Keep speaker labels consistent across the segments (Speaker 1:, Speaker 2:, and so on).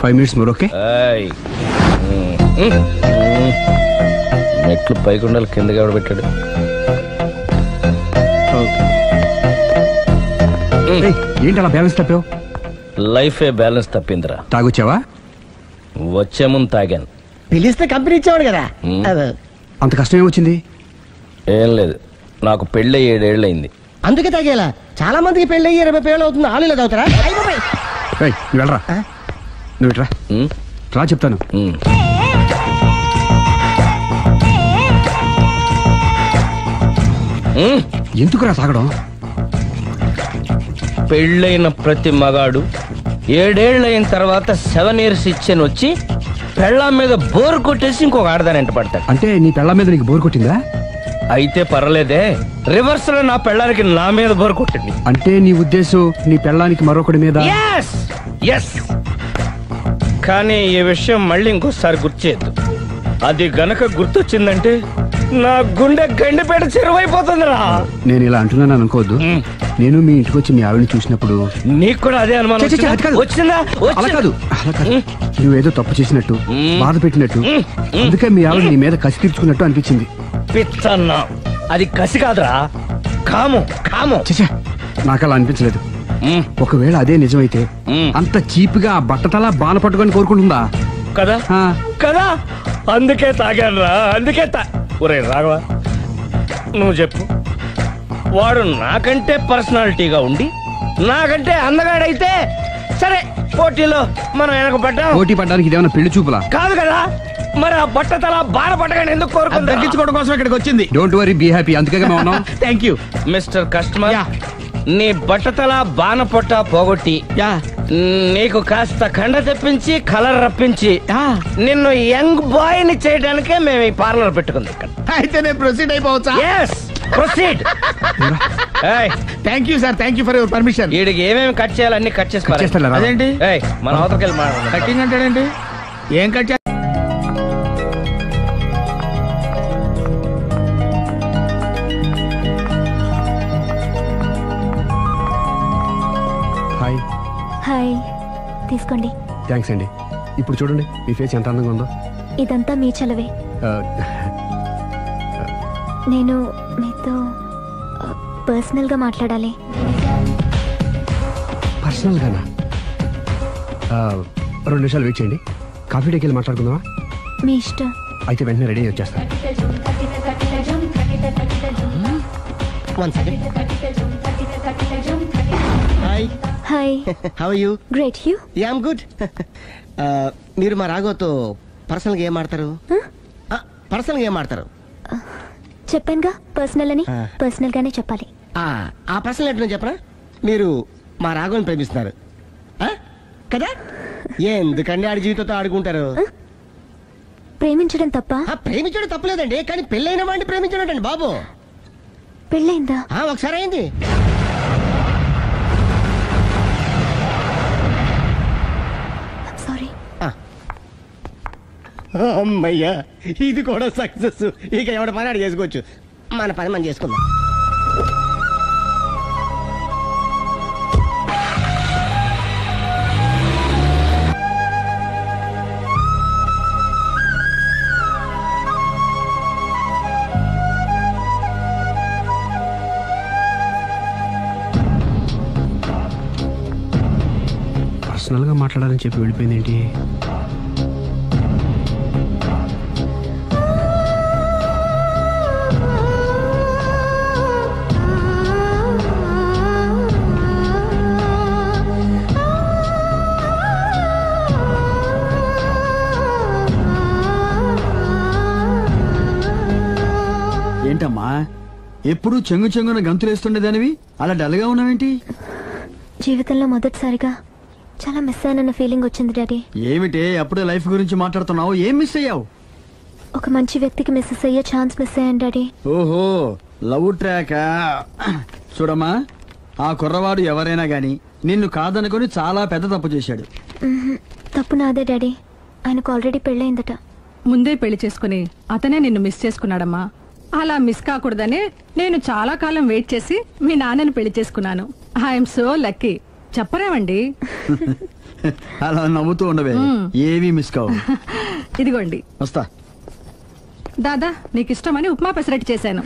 Speaker 1: 5 minutes more, okay?
Speaker 2: మెట్లు పైకుండాలి కిందకి ఎవడ పెట్టాడు.
Speaker 1: ఏంటి అలా బ్యాలెన్స్ తప్పావు?
Speaker 2: లైఫే బ్యాలెన్స్ తప్పిందిరా.
Speaker 1: తాగొచ్చావా?
Speaker 2: వచ్చే ముందు తాగాను.
Speaker 3: పిలిస్తే కంపెనీ ఇచ్చేవాడు కదా.
Speaker 1: అంత కష్టం ఏమొచ్చింది?
Speaker 2: ఏం లేదు, నాకు పెళ్ళి 7 ఏళ్ళు అయింది.
Speaker 3: అందుకే తాగేలా. చాలా మందికి పెళ్ళి 20 ఏళ్ళు అవుతుంది. ఆలు ఇలా తాగుతారా?
Speaker 1: నువ్వు వెళ్ళరా, నువ్వు ఇట్రా రా చెప్తాను. ఎందుకురా తాగడం?
Speaker 2: పెళ్ళైన ప్రతి మగాడు 7 ఏళ్ళు అయిన తర్వాత 7 years ఇచ్చాను వచ్చి పెళ్ళాం మీద బోర్ కొట్టేసి ఇంకొక ఆడదాని పడతాడు.
Speaker 1: అంటే నీ పెళ్ళాం మీద నీకు బోర్ కొట్టిందా?
Speaker 2: అయితే పర్లేదే, రివర్స్ లో నా పెళ్ళానికి నా మీద బోర్ కొట్టింది.
Speaker 1: అంటే నీ ఉద్దేశం నీ పెళ్ళానికి మరొకటి మీద?
Speaker 2: కానీ ఈ విషయం మళ్ళీ ఇంకోసారి గుర్చేయద్దు. అది గనక గుర్తొచ్చిందంటే నా గుండె గండిపేట చెరువైపోతుందిరా.
Speaker 1: నేను ఇలా అంటున్నాను అనుకోవద్దు. నేను మీ ఇంటికి వచ్చి మీ ఆవిడని చూసినప్పుడు
Speaker 2: నీకు కూడా అదే అనుమానం వచ్చిందా?
Speaker 1: అలా కాదు, నువ్వేదో తప్పు చేసినట్టు, బాధ పెట్టినట్టు, అందుకే మీ ఆవిడ నీ మీద కసి తీర్చుకున్నట్టు అనిపించింది.
Speaker 2: పిచ్చన్నా, అది కసి కాదురా, కాము కాము.
Speaker 1: నాకు అలా అనిపించలేదు. ఒకవేళ అదే నిజమైతే అంత చీప్ గా బట్టతలా బాణ పట్టుకొని కోరుకుంటుందా?
Speaker 2: కదా కదా, అందుకే తాగాను రా, అందుకే ఒరే రాఘవ, నువ్వు చెప్పు, వాడు నాకంటే పర్సనాలిటీగా ఉండి నాకంటే అందగాడైతే సరే, పోటీలో మనం వెనకబడ్డాం.
Speaker 1: పోటీ పడ్డానికి ఇదేమన్నా పెళ్లి చూపులా?
Speaker 2: కాదు కదా, మరి ఆ బట్టతల బాణ పట్టగానే ఎందుకు కోరుకుంది?
Speaker 1: తగ్గించుకోవడం కోసం ఇక్కడికి వచ్చింది. Don't worry, be happy. అందుకే మేము ఉన్నాం.
Speaker 3: Thank you
Speaker 2: mister customer. నీ బట్టతల బాణ పొట్ట పోగొట్టి నీకు కాస్త కండ తెప్పించి కలర్ రప్పించి నిన్ను యంగ్ బాయ్ ని చేయడానికే మేము ఈ పార్లర్ పెట్టుకుంది ఇక్కడ.
Speaker 3: అయితే నేను ప్రొసీడ్ అయిపోవచ్చా?
Speaker 2: Proceed.
Speaker 3: Thank you sir, thank you for your permission.
Speaker 2: వీడికి ఏమేమి కట్ చేయాలి అన్ని కట్ చేస్తారు.
Speaker 3: అదేంటి
Speaker 2: మన అవతలకి వెళ్ళి మాట్లాడు.
Speaker 3: కటింగ్ అంటాడేంటి? ఏం కట్ చేయాలి?
Speaker 1: హాయ్.
Speaker 4: హాయ్, తీసుకోండి.
Speaker 1: థ్యాంక్స్ అండి. ఇప్పుడు చూడండి మీ ఫేస్ ఎంత అందంగా ఉందో.
Speaker 4: ఇదంతా మీ చలవే. నేను మీతో పర్సనల్ గా మాట్లాడాలి.
Speaker 1: పర్సనల్ గానా? 2 నిమిషాలు వెయిట్ చేయండి. కాఫీ డేకి వెళ్ళి మాట్లాడుకుందామా?
Speaker 4: మీ ఇష్టం.
Speaker 1: అయితే వెంటనే రెడీ వచ్చేస్తాను.
Speaker 3: Hi.
Speaker 4: Hi.
Speaker 3: How are you?
Speaker 4: Great. You?
Speaker 3: Yeah, I am good. మీరు మా రాఘవతో పర్సనల్ గా ఏం ఆడతారు? పర్సనల్ గా ఏం ఆడతారు?
Speaker 4: చెప్పానుగా పర్సనల్ అని. పర్సనల్ గానే చెప్పాలి.
Speaker 3: ఆ పర్సనల్ ఏంటో చెప్పరా? మీరు మా రాఘవని ప్రేమిస్తున్నారు కదా? ఎందుకండి ఆడి జీవితంతో ఆడుకుంటారు?
Speaker 4: ప్రేమించడం తప్ప?
Speaker 3: ప్రేమించడం తప్పలేదండి, కానీ పెళ్ళైన వాడిని ప్రేమించడం అండి బాబు.
Speaker 4: పెళ్ళైందా?
Speaker 3: ఒకసారి అయింది.
Speaker 4: సారీ.
Speaker 3: అమ్మయ్యా, ఇది కూడా సక్సెస్. ఇక ఎవడ పని ఆడు చేసుకోవచ్చు, మన పని మనం చేసుకుందాం.
Speaker 1: పర్సనల్ గా మాట్లాడాలని చెప్పి వెళ్ళిపోయింది ఏంటి?
Speaker 5: ఏంటమ్మా ఎప్పుడు చెంగు చెంగున గంతులేస్తుండేదానివి అలా డల్గా ఉన్నావేంటి?
Speaker 4: జీవితంలో మొదటిసారిగా చాలా మిస్ అయ్యానన్న ఫీలింగ్ వచ్చింది డాడీ.
Speaker 5: ఏమిటే అప్పుడే లైఫ్ గురించి మాట్లాడుతున్నావు? ఏం మిస్ అయ్యావు?
Speaker 4: ఒక మంచి వ్యక్తికి మిస్ అయ్యే ఛాన్స్ మిస్ అయ్యాను డాడీ.
Speaker 5: ఓహో, లవ్ ట్రాకా? చూడమ్మా, ఆ కుర్రవాడు ఎవరైనా గాని నిన్ను కాదనుకొని చాలా పెద్ద తప్పు చేశాడు.
Speaker 4: తప్పు నాదే డాడీ. ఆయనకు ఆల్రెడీ పెళ్ళయిందట.
Speaker 6: ముందే పెళ్లి చేసుకుని అతనే నిన్ను మిస్ చేసుకున్నాడమ్మా. అలా మిస్ కాకూడదనే నేను చాలా కాలం వెయిట్ చేసి మీ నాన్నని పెళ్లి చేసుకున్నాను. I'm so lucky. చెప్పరేమండి.
Speaker 5: అలా నవ్వుతూ ఉండవే, ఏవి మిస్ కావు.
Speaker 6: ఇదిగోండి.
Speaker 5: వస్తా.
Speaker 6: దాదా నీకు ఇష్టమని ఉప్మా పెసరట్టు చేశాను.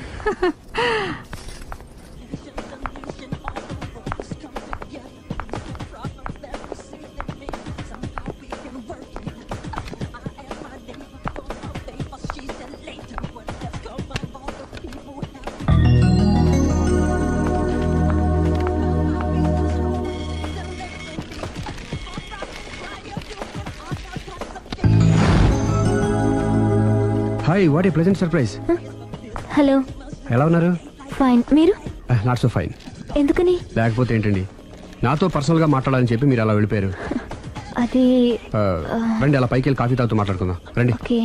Speaker 1: Hi, what a pleasant surprise.
Speaker 4: Hello,
Speaker 1: ఎలా ఉన్నారు?
Speaker 4: ఫైన్. మీరు?
Speaker 1: Not so fine.
Speaker 4: ఎందుకని?
Speaker 1: లేకపోతే ఏంటండి, నాతో పర్సనల్గా మాట్లాడాలని చెప్పి మీరు అలా వెళ్ళిపోయారు.
Speaker 4: అది
Speaker 1: రండి, అలా పైకి వెళ్ళి కాఫీ తాగుతూ మాట్లాడుకుందాం రండి.
Speaker 4: ఓకే.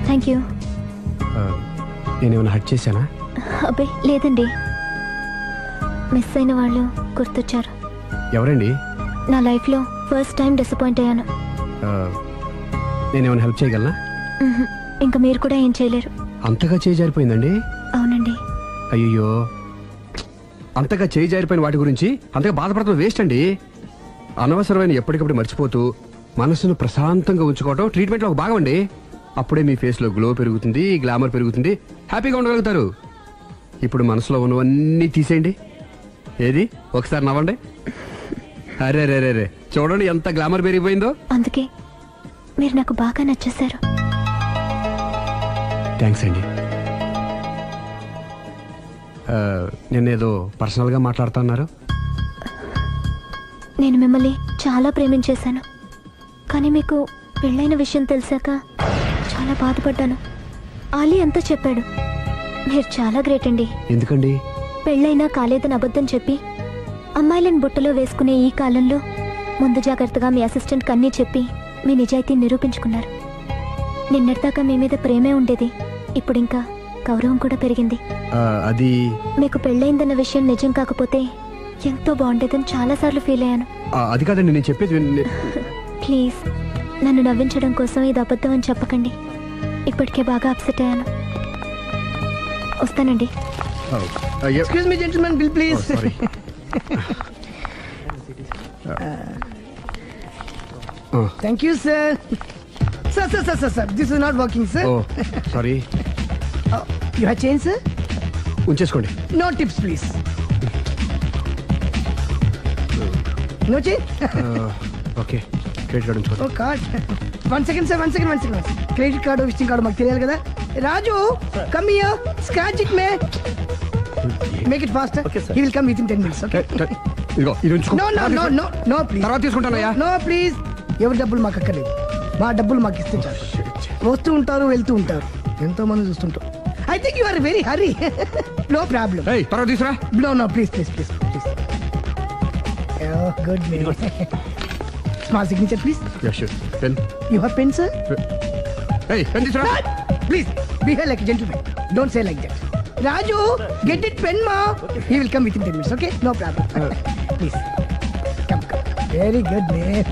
Speaker 4: Thank you.
Speaker 1: నేనేమైనా హట్ చేశానా?
Speaker 4: అబ్బే లేదండి, మిస్ అయిన వాళ్ళు గుర్తొచ్చారు.
Speaker 1: ఎవరండి?
Speaker 4: నా లైఫ్లో ఫస్ట్ టైం డిసప్పాయింట్ అయ్యాను.
Speaker 1: నేనేమైనా హెల్ప్ చేయగలనా?
Speaker 4: ఇంకా మీరు కూడా ఏం చేయలేరు.
Speaker 1: అంతగా చేయి జారిపోయిందండి?
Speaker 4: అవునండి.
Speaker 1: అయ్యో, అంతగా చేయి జారిపోయిన వాటి గురించి అంతగా బాధపడటం వేస్ట్ అండి. అనవసరమైన ఎప్పటికప్పుడు మర్చిపోతూ మనసును ప్రశాంతంగా ఉంచుకోవడం ట్రీట్మెంట్లో ఒక భాగం అండి. అప్పుడే మీ ఫేస్లో గ్లో పెరుగుతుంది, గ్లామర్ పెరుగుతుంది, హ్యాపీగా ఉండగలుగుతారు. ఇప్పుడు మనసులో ఉన్నవన్నీ తీసేయండి. ఏది, ఒకసారి నవ్వండి. అరే రే రే రే, చూడండి ఎంత గ్లామర్ పెరిగిపోయిందో.
Speaker 4: అందుకే మీరు నాకు బాగా నచ్చేశారు.
Speaker 1: థ్యాంక్స్ అండి. నేనేదో పర్సనల్గా మాట్లాడుతున్నారు.
Speaker 4: నేను మిమ్మల్ని చాలా ప్రేమించేశాను, కానీ మీకు పెళ్ళైన విషయం తెలిసాక చాలా బాధపడ్డాను. ఆలీ అంతా చెప్పాడు. మీరు చాలా గ్రేట్ అండి.
Speaker 1: ఎందుకండి?
Speaker 4: పెళ్ళైనా కాలేదని అబద్ధం చెప్పి అమ్మాయిలను బుట్టలో వేసుకునే ఈ కాలంలో ముందు జాగ్రత్తగా మీ అసిస్టెంట్ కన్నీ చెప్పి మీ నిజాయితీ నిరూపించుకున్నారు. నిన్నటిదాకా మీ మీద ప్రేమే ఉండేది, ఇప్పుడు ఇంకా గౌరవం కూడా పెరిగింది.
Speaker 1: అది
Speaker 4: మీకు పెళ్ళైందన్న విషయం నిజం కాకపోతే ఎంతో బాగుండేదని చాలాసార్లు ఫీల్ అయ్యాను.
Speaker 1: అది కాదండి నేను చెప్పేది.
Speaker 4: ప్లీజ్ నన్ను నవ్వించడం కోసం ఇది అబద్ధం అని చెప్పకండి. ఇప్పటికే బాగా అప్సెట్ అయ్యాను. వస్తానండి.
Speaker 3: Excuse me gentlemen, bill please. Thank you sir. Sir sir sir sir, this is not working sir.
Speaker 1: Sorry.
Speaker 3: You have change sir?
Speaker 1: ఉంచేసుకోండి.
Speaker 3: No tips please. No change.
Speaker 1: Okay, credit card ఉంచుకోండి.
Speaker 3: Oh card. One second sir, one second. Credit card, visiting card మాకు తెలియాలి కదా. Raju, come here, scratch it may, make it fast. He will come within 10 minutes. Okay.
Speaker 1: ఇదిగో ఇది ఉంచుకో.
Speaker 3: No no no no no please.
Speaker 1: తర్వాత తీసుకుంటానయ్యా.
Speaker 3: No please. ఎవరి డబ్బులు మాకు అక్కర్లేదు, మా డబ్బులు మాకు ఇస్తే చాలు. వస్తూ ఉంటారు, వెళ్తూ ఉంటారు, ఎంతో మంది చూస్తుంటారు. I think you are very hurry. No problem.
Speaker 1: తర్వాత తీసురా.
Speaker 3: No no please please please please. Good may. Small signature please.
Speaker 1: Pen.
Speaker 3: You have pen sir?
Speaker 1: Pen తీసురా.
Speaker 3: Please behave like a gentleman. Don't say like that. Raju, get it pen ma. He will come within 10 minutes. Okay, no problem. Please come. Very good man.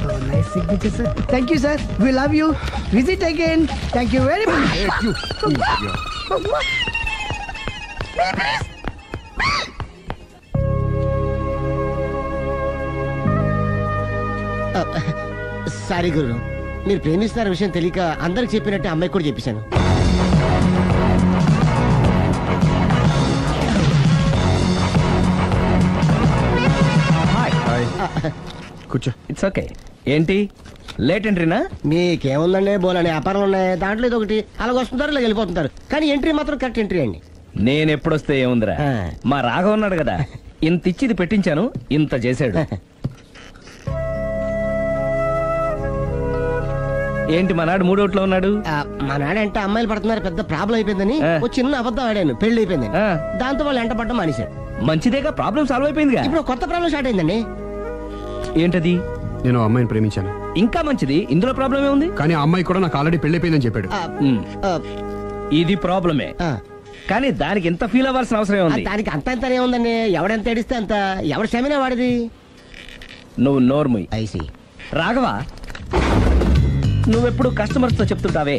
Speaker 3: Oh, nice signature sir. Thank you sir. We love you. Visit again. Thank you very much. Sorry guru, మీరు ప్రేమిస్తున్న విషయం తెలియక అందరికి చెప్పినట్టు అమ్మాయి కూడా చెప్పేశాను.
Speaker 1: కూర్చో.
Speaker 2: It's okay. ఏంటి లేట్ ఎంట్రీనా?
Speaker 3: మీకేముందండి, బోలని వ్యాపారాలు ఉన్నాయి, దాంట్లో ఇది ఒకటి అలాగ వస్తుంటారు, ఇలా వెళ్ళిపోతుంటారు, కానీ ఎంట్రీ మాత్రం కరెక్ట్ ఎంట్రీ అండి.
Speaker 2: నేను ఎప్పుడొస్తే ఏముందిరా, మా రాఘవ ఉన్నాడు కదా, ఇంత ఇచ్చి ఇది పెట్టించాను, ఇంత చేశాడు. ఏంటి మనాడు మూడోట్లో ఉన్నాడు?
Speaker 3: మా నాడంటే అమ్మాయిలు పడుతున్నారు, పెద్ద ప్రాబ్లం అయిపోయిందని ఒక చిన్న అబద్ధం ఆడాను, పెళ్లి అయిపోయింది. దాంతో వాళ్ళు ఎంట పడ్డం మానేశారు.
Speaker 2: మంచిదేగా, ప్రాబ్లం సాల్వ్ అయిపోయిందిగా.
Speaker 3: ఇప్పుడు కొత్త ప్రాబ్లం స్టార్ట్ అయిందండి.
Speaker 2: ఏంటది?
Speaker 1: నేను ఆ అమ్మాయిని ప్రేమించాను.
Speaker 2: ఇంకా మంచిది, ఇందులో ప్రాబ్లం ఏముంది?
Speaker 1: కానీ ఆ అమ్మాయి కూడా నాకు ఆల్రెడీ పెళ్ళైపోయిందని చెప్పాడు.
Speaker 2: ఇది ప్రాబ్లమే, కానీ దానికి ఎంత ఫీల్ అవ్వాల్సిన అవసరం ఉంది?
Speaker 7: దానికి అంతనే ఉందండి. ఎవడెంత ఏడిస్తే అంత, ఎవరి క్షమేనా వాడిది.
Speaker 2: నువ్వు నోర్ముయ్.
Speaker 7: ఐసి
Speaker 2: రాఘవా, నువ్వెప్పుడు కస్టమర్స్ తో చెప్తుంటావే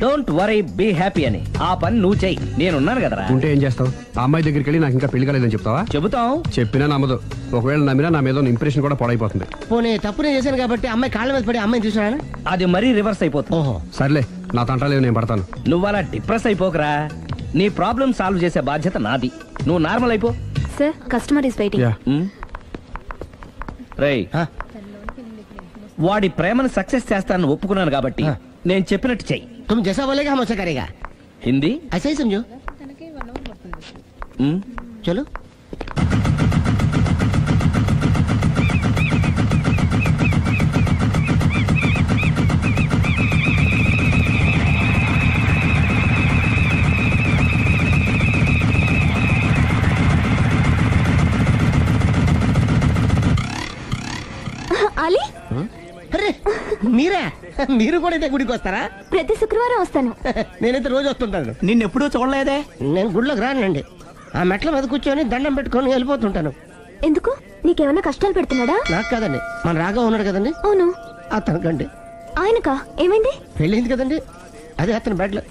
Speaker 2: డోంట్ వరీ బీ హ్యాపీ అని. ఆ పని నువ్వు చెయ్యి, నేనున్నాను కదరా.
Speaker 1: ఉంటే ఏం చేస్తావు? ఆ అమ్మాయి దగ్గరికి వెళ్ళి నాకు ఇంకా పెళ్లి కాలేదని చెప్తావా?
Speaker 2: చెబుతాం.
Speaker 1: చెప్పినా నమ్మదు. ఒకవేళ నమ్మినా నా మీద ఇంప్రెషన్ కూడా పాడైపోతుంది.
Speaker 7: పోనీ తప్పు నేను చేశాను కాబట్టి అమ్మాయి కాళ్ళ మీద పడి అమ్మాయిని చూసినా
Speaker 2: అది మరీ రివర్స్ అయిపోతుంది.
Speaker 7: ఓహో
Speaker 1: సర్లే, నా తంటాలేవు, నేను పడతాను.
Speaker 2: నువ్వు అలా డిప్రెస్ అయిపోకరా. నీ ప్రాబ్లం సాల్వ్ చేసే బాధ్యత నాది. నువ్వు నార్మల్ అయిపో.
Speaker 4: Sir, customer is waiting.
Speaker 1: Yeah.
Speaker 2: రేయ్, వాడి ప్రేమను సక్సెస్ చేస్తానని ఒప్పుకున్నాను కాబట్టి నేను చెప్పినట్టు చెయ్యి.
Speaker 7: तुम जैसा बोलेगा हम वैसा करेगा.
Speaker 2: హిందీ
Speaker 7: ऐसा ही समझो. चलो.
Speaker 4: అలీ,
Speaker 7: అరే మీరా? మీరు కూడా అయితే గుడికి వస్తారా?
Speaker 4: ప్రతి శుక్రవారం వస్తాను.
Speaker 7: నేనైతే రోజు వస్తుంటాను.
Speaker 5: నిన్నెప్పుడూ చూడలేదే.
Speaker 7: నేను గుడిలోకి రానండి. ఆ మెట్ల మీద కూర్చొని దండం పెట్టుకొని వెళ్ళిపోతుంటాను.
Speaker 4: ఎందుకు? నీకేమన్నా కష్టాలు పెడుతున్నాడా?
Speaker 7: నాకు కాదండి, మన రాఘవ ఉన్నాడు కదండి,
Speaker 4: అవును.
Speaker 7: అతనికండి.
Speaker 4: ఆయనకా? ఏమైంది?
Speaker 7: పెళ్ళైంది కదండి, అదే అతని బెడ్ లో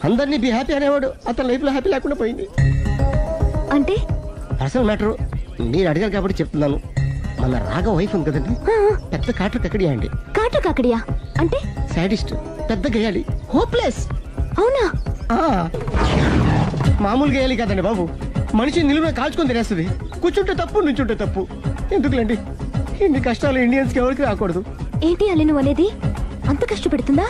Speaker 7: అందరినీ బి హ్యాపీ అనేవాడు. అతని లైఫ్ లో హ్యాపీ లేకుండా పోయింది.
Speaker 4: అంటే
Speaker 7: అసలు మ్యాటర్ మీరు అడిగారు కాబట్టి చెప్తున్నాను. మన రాఘవ వైఫ్ ఉంది కదండి, పెద్ద కాటర్ కక్కడియా అండి.
Speaker 4: కాటర్ కాకడియా అంటే?
Speaker 7: సాడిస్ట్, పెద్ద గేయాలి, హోప్లెస్.
Speaker 4: అవునా?
Speaker 7: మామూలు గేయాలి కదండి బాబు, మనిషి నిలువున కాల్చుకొని తినేస్తుంది. కూర్చుంటే తప్పు, నుంచుంటే తప్పు. ఎందుకులేండి ఇన్ని కష్టాలు ఇండియన్స్ కి ఎవరికి రాకూడదు.
Speaker 4: ఏంటి అలీ నువ్వు అనేది? అంత కష్టపెడుతుందా?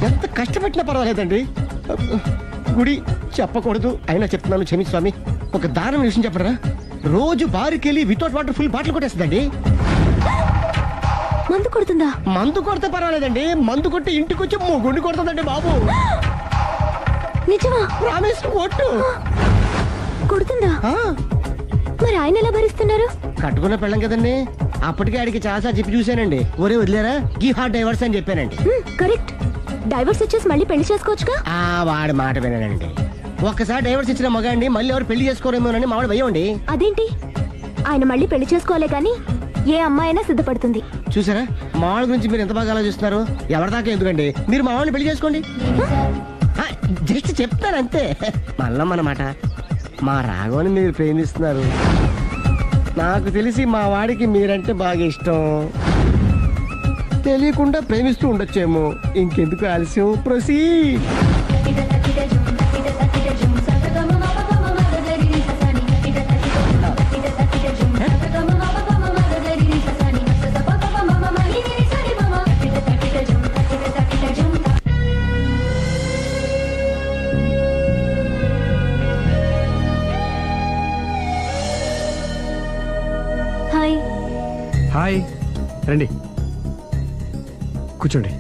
Speaker 7: ఎంత కష్టపెట్టినా పర్వాలేదండి. గుడి చెప్పకూడదు అయినా చెప్తున్నాను, క్షమించు స్వామి. ఒక దారుణ విషయం చెప్పరా, రోజు బారుకెళ్ళి వితౌట్ వాటర్ ఫుల్ బాటిల్ కొట్టేస్తుందండి.
Speaker 4: మందు కొడుతుందా?
Speaker 7: మందు కొడితే పర్వాలేదండి, మందు కొట్టి ఇంటికి వచ్చి గుండి కొడుతుందండి బాబు.
Speaker 4: నిజమా?
Speaker 7: ప్రామిస్, ఒట్టు.
Speaker 4: కొడుతుందా? మరి ఆయన ఎలా భరిస్తున్నారు?
Speaker 7: కట్టుకున్న పెళ్ళం కదండి, అప్పటికే ఆడికి చాలా చెప్పి చూశానండి. ఒరే వదిలేరా, గీ హార్ట్ డైవర్స్ అని చెప్పానండి.
Speaker 4: కరెక్ట్. డైవర్స్ వచ్చేసి మళ్ళీ పెళ్లి చేసుకోవచ్చుగా.
Speaker 7: వాడి మాట వినండి. ఒక్కసారి డైవర్స్ ఇచ్చిన మగాండి మళ్ళీ ఎవరు పెళ్లి చేసుకోరేమోనని మావాడు భయండి.
Speaker 4: అదేంటి? ఆయన మళ్ళీ పెళ్లి చేసుకోలే కానీ ఏ అమ్మాయి అయినా సిద్ధపడుతుంది.
Speaker 7: చూసారా, మావాళ్ళ గురించి మీరు ఎంత బాగా ఆలోచిస్తున్నారు. ఎవరిదాకా ఎందుకండి, మీరు మా వాళ్ళని పెళ్లి చేసుకోండి. జస్ట్ చెప్తారు అంతే. మళ్ళా మన మాట, మా రాఘవని మీరు ప్రేమిస్తున్నారు. నాకు తెలిసి మా వాడికి మీరంటే బాగా ఇష్టం. తెలియకుండా ప్రేమిస్తూ ఉండొచ్చేమో. ఇంకెందుకు ఆలస్యం, ప్రొసీడ్.
Speaker 4: హాయ్.
Speaker 1: హాయ్, రండి కూర్చోండి.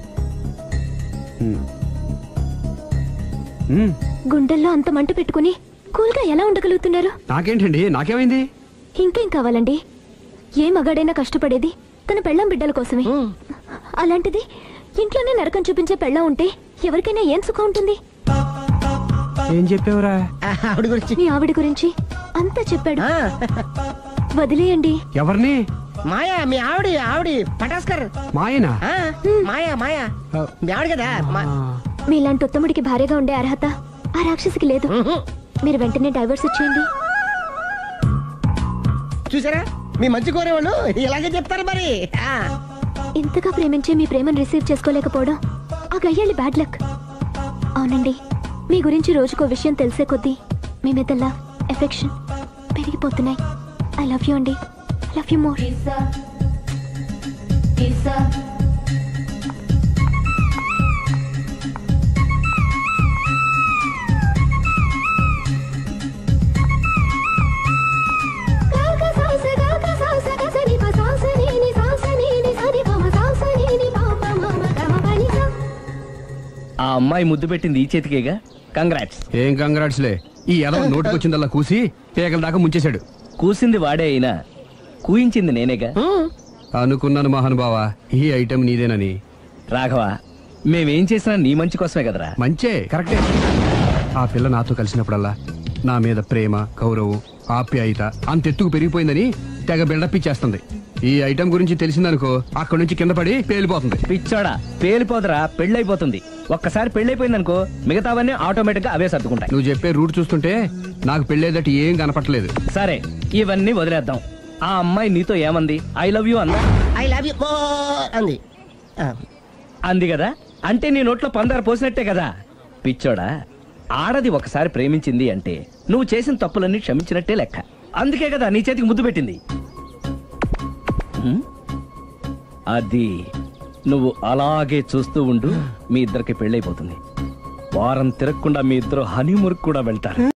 Speaker 4: గుండెల్లో అంత మంట పెట్టుకుని కూల్గా ఎలా ఉండగలుగుతున్నారు?
Speaker 1: నాకేంటండి, నాకేమైంది?
Speaker 4: ఇంకేం కావాలండి? ఏ మగాడైనా కష్టపడేది తన పెళ్ళాం బిడ్డల కోసమే. అలాంటిది ఇంట్లోనే నరకం చూపించే పెళ్ళాం ఉంటే ఎవరికైనా ఏం సుఖం ఉంటుంది?
Speaker 1: ఏం చెప్పావురా?
Speaker 7: ఆవిడ గురించి.
Speaker 4: మీ ఆవిడ గురించి అంతా చెప్పాడు. వదిలేయండి.
Speaker 1: ఎవరిని?
Speaker 7: మాయా, మీ ఆవిడ పటాస్కర్.
Speaker 1: మాయనా?
Speaker 7: మాయా మీ ఆవిడ కదా.
Speaker 4: మీలాంటి ఉత్తముడికి భార్యగా ఉండే అర్హత ఆ రాక్షసికి లేదు. మీరు వెంటనే డైవర్స్ ఇచ్చేయండి.
Speaker 7: చూసారా, మీ మంచి కోరేవాళ్ళు ఇలాగే చెప్తారు మరి.
Speaker 4: ఇంతగా ప్రేమించే మీ ప్రేమను రిసీవ్ చేసుకోలేకపోవడం ఆ గయ్యాలి బ్యాడ్ లక్. అవునండి, మీ గురించి రోజుకో విషయం తెలిసే కొద్దీ మీ మీద లవ్, ఎఫెక్షన్ పెరిగిపోతున్నాయి. ఐ లవ్ యూ అండి. I love you more.
Speaker 2: ఆ అమ్మాయి ముద్దు పెట్టింది ఈ చేతికేగా. కంగ్రాట్స్.
Speaker 1: ఏం కంగ్రాట్స్లే, ఈ ఎదవ నోటుకొచ్చిందల్లా కూసి పేగల దాకా ముంచేశాడు.
Speaker 2: కూసింది వాడే అయినా కూయించింది నేనేగా.
Speaker 1: అనుకున్నాను మహానుభావా, ఈ ఐటెం నీదేనని.
Speaker 2: రాఘవ, మేమేం చేసినా నీ మంచి కోసమే కదరా.
Speaker 1: మంచే, కరెక్టే. ఆ పిల్ల నాతో కలిసినప్పుడల్లా నా మీద ప్రేమ, గౌరవం, ఆప్యాయత అంతెత్తుకు పెరిగిపోయిందని తెగ బిల్డప్ ఇచ్చేస్తుంది. ఈ ఐటెం గురించి తెలిసిందనుకో అక్కడి నుంచి కింద పడి పేలిపోతుంది.
Speaker 2: పిచ్చోడా, పేలిపోదరా, పెళ్ళైపోతుంది. ఒక్కసారి పెళ్ళైపోయిందనుకో మిగతావన్నీ ఆటోమేటిక్ గా అవే సర్దుకుంటాయి.
Speaker 1: నువ్వు చెప్పే రూట్ చూస్తుంటే నాకు పెళ్ళేదట ఏం కనపట్లేదు.
Speaker 2: సరే, ఇవన్నీ వదిలేద్దాం. ఆ అమ్మాయి నీతో ఏమంది? ఐ లవ్ యూ అందా?
Speaker 7: ఐ లవ్ యూ అంది.
Speaker 2: అంది కదా, అంటే నీ నోట్లో పందారు పోసినట్టే కదా. పిచ్చోడా, ఆడది ఒకసారి ప్రేమించింది అంటే నువ్వు చేసిన తప్పులన్నీ క్షమించినట్టే లెక్క. అందుకే కదా నీ చేతికి ముద్దు పెట్టింది. అది నువ్వు అలాగే చూస్తూ ఉండు, మీ ఇద్దరికి పెళ్ళైపోతుంది. వారం తిరగకుండా మీ ఇద్దరు హనీమూర్ కూడా వెళ్తారు.